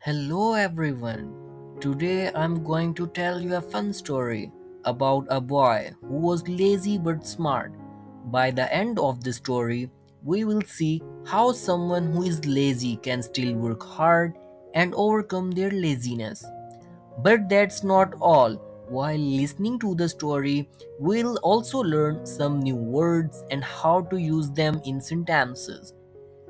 Hello everyone. Today I'm going to tell you a fun story about a boy who was lazy but smart. By the end of the story, we will see how someone who is lazy can still work hard and overcome their laziness. But that's not all. While listening to the story, we'll also learn some new words and how to use them in sentences.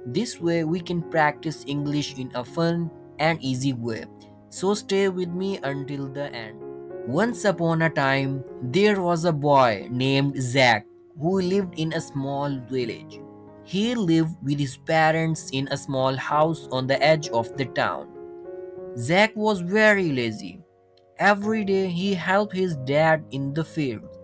This way, we can practice English in a fun and easy way. So, stay with me until the end. Once upon a time, there was a boy named Zack who lived in a small village. He lived with his parents in a small house on the edge of the town. Zack was very lazy. Every day he helped his dad in the field.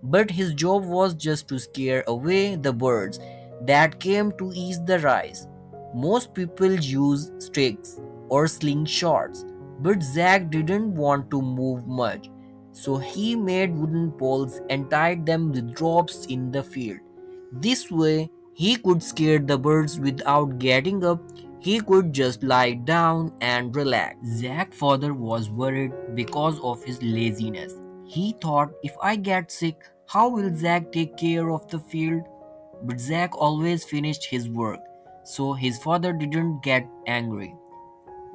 But his job was just to scare away the birds that came to eat the rice. Most people use sticks or slingshots, but Zack didn't want to move much, so he made wooden poles and tied them with ropes in the field. This way, he could scare the birds without getting up. He could just lie down and relax. Zack's father was worried because of his laziness. He thought, if I get sick, how will Zack take care of the field? But Zack always finished his work, so his father didn't get angry.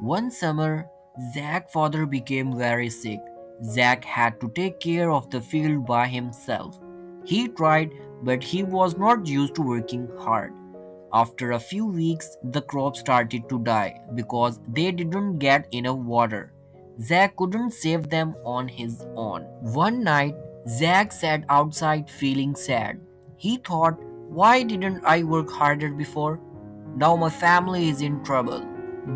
One summer, Zack's father became very sick. Zack had to take care of the field by himself. He tried, but he was not used to working hard. After a few weeks, the crops started to die because they didn't get enough water. Zack couldn't save them on his own. One night, Zack sat outside feeling sad. He thought, why didn't I work harder before? Now my family is in trouble.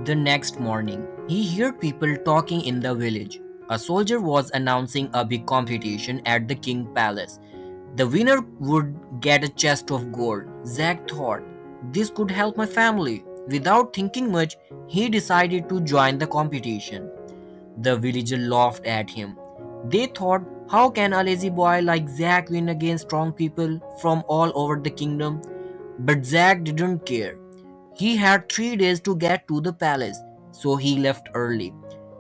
The next morning, he heard people talking in the village. A soldier was announcing a big competition at the king palace. The winner would get a chest of gold. Zack thought, this could help my family. Without thinking much, he decided to join the competition. The villagers laughed at him. They thought, how can a lazy boy like Zack win against strong people from all over the kingdom? But Zack didn't care. He had 3 days to get to the palace, so he left early.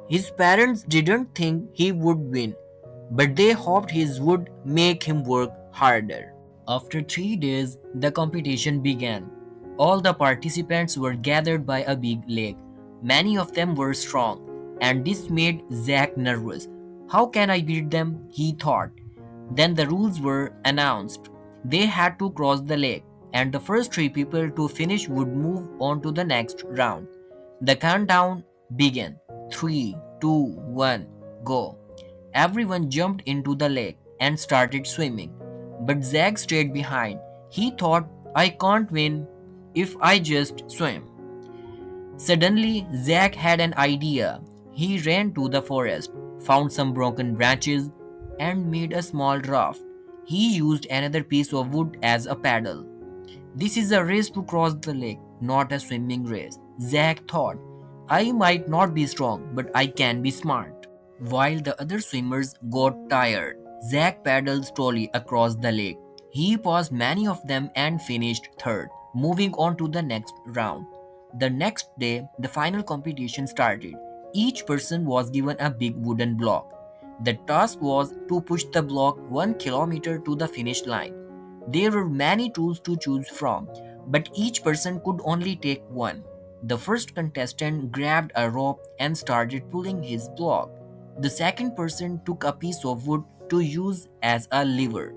His parents didn't think he would win, but they hoped he would make him work harder. After 3 days, the competition began. All the participants were gathered by a big lake. Many of them were strong, and this made Zack nervous. How can I beat them? He thought. Then the rules were announced. They had to cross the lake, and the first 3 people to finish would move on to the next round. The countdown began. 3, 2, 1, go. Everyone jumped into the lake and started swimming. But Zack stayed behind. He thought, I can't win if I just swim. Suddenly, Zack had an idea. He ran to the forest, found some broken branches, and made a small raft. He used another piece of wood as a paddle. This is a race to cross the lake, not a swimming race. Zack thought, I might not be strong, but I can be smart. While the other swimmers got tired, Zack paddled slowly across the lake. He passed many of them and finished third, moving on to the next round. The next day, the final competition started. Each person was given a big wooden block. The task was to push the block 1 kilometer to the finish line. There were many tools to choose from, but each person could only take one. The first contestant grabbed a rope and started pulling his block. The second person took a piece of wood to use as a lever.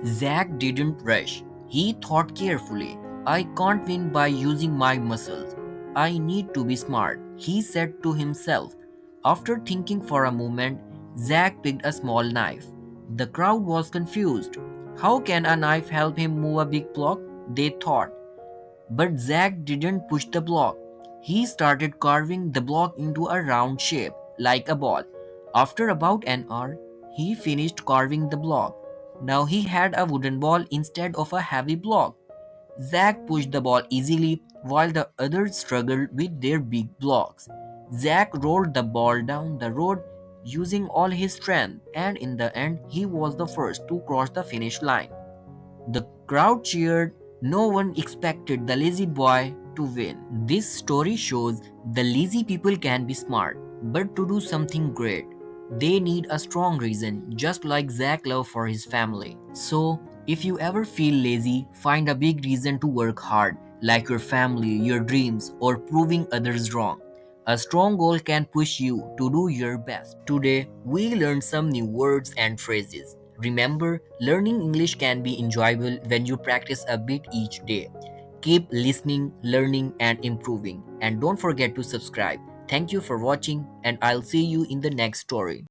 Zack didn't rush. He thought carefully. I can't win by using my muscles. I need to be smart, he said to himself. After thinking for a moment, Zack picked a small knife. The crowd was confused. How can a knife help him move a big block? They thought. But Zack didn't push the block. He started carving the block into a round shape, like a ball. After about an hour, he finished carving the block. Now he had a wooden ball instead of a heavy block. Zack pushed the ball easily while the others struggled with their big blocks. Zack rolled the ball down the road using all his strength, and in the end, he was the first to cross the finish line. The crowd cheered. No one expected the lazy boy to to win. This story shows the lazy people can be smart, but to do something great, they need a strong reason, just like Zach love for his family. So, if you ever feel lazy, find a big reason to work hard, like your family, your dreams, or proving others wrong. A strong goal can push you to do your best. Today, we learned some new words and phrases. Remember, learning English can be enjoyable when you practice a bit each day. Keep listening, learning, and improving. And don't forget to subscribe. Thank you for watching, and I'll see you in the next story.